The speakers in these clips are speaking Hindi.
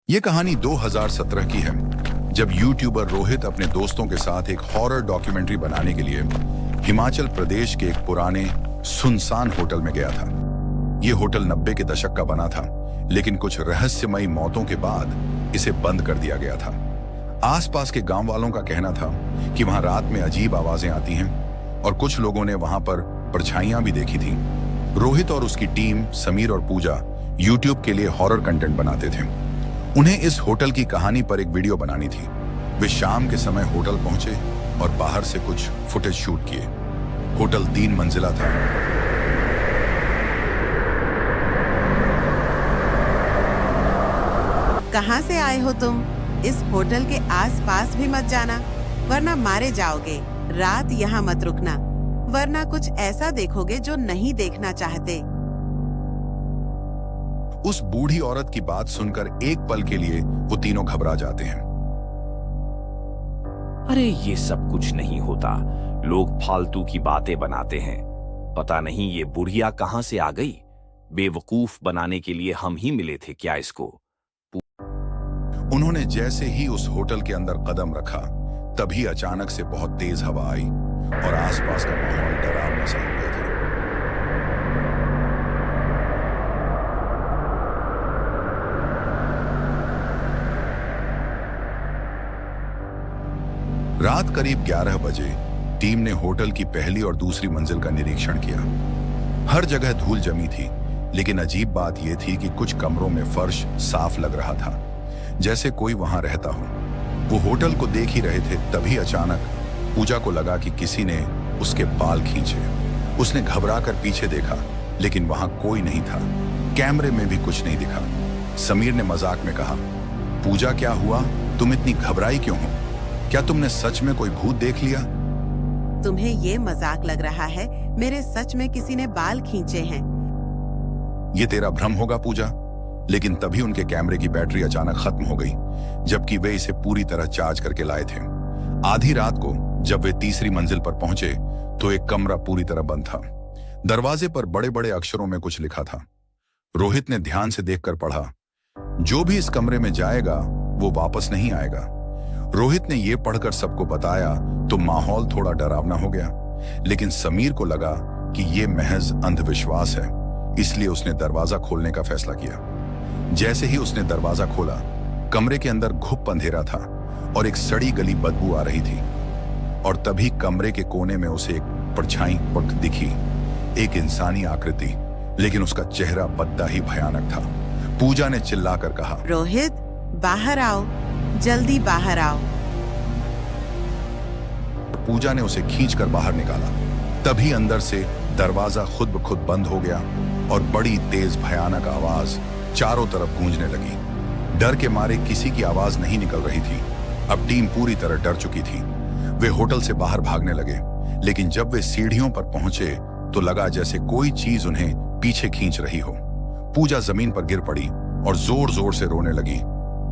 ये कहानी 2017 की है, जब यूट्यूबर रोहित अपने दोस्तों के साथ एक हॉरर डॉक्यूमेंट्री बनाने के लिए हिमाचल प्रदेश के एक पुराने सुनसान होटल में गया था। ये होटल 90 के दशक का बना था, लेकिन कुछ रहस्यमयी मौतों के बाद इसे बंद कर दिया गया था। आसपास के गांव वालों का कहना था कि वहां रात में अजीब आवाजें आती हैं और कुछ लोगों ने वहां पर परछाइयां भी देखी थीं। रोहित और उसकी टीम समीर और पूजा यूट्यूब के लिए हॉरर कंटेंट बनाते थे। उन्हें इस होटल की कहानी पर एक वीडियो बनानी थी। वे शाम के समय होटल पहुंचे और बाहर से कुछ फुटेज शूट किए। होटल 3 मंजिला था। कहाँ से आए हो तुम? इस होटल के आसपास भी मत जाना, वरना मारे जाओगे। रात यहाँ मत रुकना, वरना कुछ ऐसा देखोगे जो नहीं देखना चाहते। उस बूढ़ी औरत की बात सुनकर एक पल के लिए वो तीनों घबरा जाते हैं। अरे ये सब कुछ नहीं होता, लोग फालतू की बातें बनाते हैं। पता नहीं ये बुढ़िया कहां से आ गई। बेवकूफ बनाने के लिए हम ही मिले थे क्या इसको? उन्होंने जैसे ही उस होटल के अंदर कदम रखा, तभी अचानक से बहुत तेज हवा आई और आसपास का माहौल डरावना सा हो गया था। रात करीब 11 बजे टीम ने होटल की पहली और दूसरी मंजिल का निरीक्षण किया। हर जगह धूल जमी थी, लेकिन अजीब बात यह थी कि कुछ कमरों में फर्श साफ लग रहा था, जैसे कोई वहां रहता हो। वो होटल को देख ही रहे थे, तभी अचानक पूजा को लगा कि किसी ने उसके बाल खींचे। उसने घबरा कर पीछे देखा, लेकिन वहां कोई नहीं था। कैमरे में भी कुछ नहीं दिखा। समीर ने मजाक में कहा, पूजा क्या हुआ? तुम इतनी घबराई क्यों हो? क्या तुमने सच में कोई भूत देख लिया? तुम्हें ये मजाक लग रहा है? मेरे सच में किसी ने बाल खींचे हैं। ये तेरा भ्रम होगा पूजा। लेकिन तभी उनके कैमरे की बैटरी अचानक खत्म हो गई, जबकि वे इसे पूरी तरह चार्ज करके लाए थे। आधी रात को जब वे तीसरी मंजिल पर पहुंचे तो एक कमरा पूरी तरह बंद था। दरवाजे पर बड़े बड़े अक्षरों में कुछ लिखा था। रोहित ने ध्यान से देखकर पढ़ा, जो भी इस कमरे में जाएगा वो वापस नहीं आएगा। रोहित ने यह पढ़कर सबको बताया तो माहौल थोड़ा डरावना हो गया, लेकिन समीर को लगा कि यह महज अंधविश्वास है, इसलिए उसने दरवाजा खोलने का फैसला किया। जैसे ही उसने दरवाजा खोला, कमरे के अंदर घुप अंधेरा था और एक सड़ी गली बदबू आ रही थी। और तभी कमरे के कोने में उसे एक परछाई दिखी, एक इंसानी आकृति, लेकिन उसका चेहरा बद्दा ही भयानक था। पूजा ने चिल्लाकर कहा, रोहित, बाहर आओ, जल्दी बाहर आओ। पूजा ने उसे खींचकर बाहर निकाला। तभी अंदर से दरवाजा खुद ब खुद बंद हो गया और बड़ी तेज भयानक आवाज चारों तरफ गूंजने लगी। डर के मारे किसी की आवाज नहीं निकल रही थी। अब टीम पूरी तरह डर चुकी थी। वे होटल से बाहर भागने लगे, लेकिन जब वे सीढ़ियों पर पहुंचे तो लगा जैसे कोई चीज उन्हें पीछे खींच रही हो। पूजा जमीन पर गिर पड़ी और जोर जोर से रोने लगी।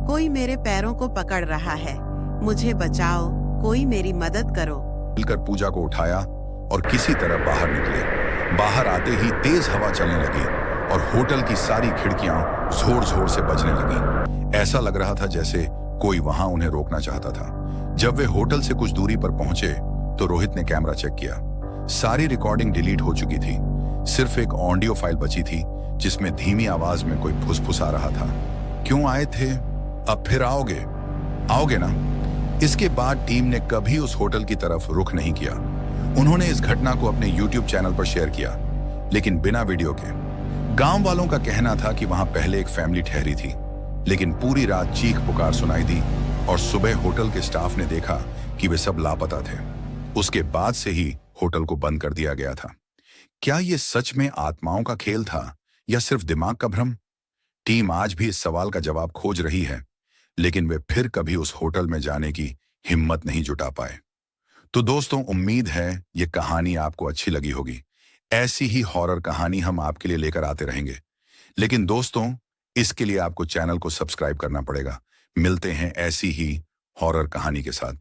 कोई मेरे पैरों को पकड़ रहा है, मुझे बचाओ, कोई मेरी मदद करो। मिलकर पूजा को उठाया और किसी तरह बाहर निकले। बाहर आते ही तेज हवा चलने लगी और होटल की सारी खिड़कियां जोर जोर से बजने लगी। ऐसा लग रहा था जैसे कोई वहां उन्हें रोकना चाहता था। जब वे होटल से कुछ दूरी पर पहुंचे तो रोहित ने कैमरा चेक किया। सारी रिकॉर्डिंग डिलीट हो चुकी थी। सिर्फ एक ऑडियो फाइल बची थी, जिसमें धीमी आवाज में कोई फुसफुसा रहा था, क्यों आए थे, अब फिर आओगे ना? इसके बाद टीम ने कभी उस होटल की तरफ रुख नहीं किया। उन्होंने इस घटना को अपने YouTube चैनल पर शेयर किया, लेकिन बिना वीडियो के। गांव वालों का कहना था कि वहां पहले एक फैमिली ठहरी थी, लेकिन पूरी रात चीख पुकार सुनाई दी और सुबह होटल के स्टाफ ने देखा कि वे सब लापता थे। उसके बाद से ही होटल को बंद कर दिया गया था। क्या यह सच में आत्माओं का खेल था या सिर्फ दिमाग का भ्रम? टीम आज भी इस सवाल का जवाब खोज रही है, लेकिन वे फिर कभी उस होटल में जाने की हिम्मत नहीं जुटा पाए। तो दोस्तों, उम्मीद है ये कहानी आपको अच्छी लगी होगी। ऐसी ही हॉरर कहानी हम आपके लिए लेकर आते रहेंगे, लेकिन दोस्तों, इसके लिए आपको चैनल को सब्सक्राइब करना पड़ेगा। मिलते हैं ऐसी ही हॉरर कहानी के साथ।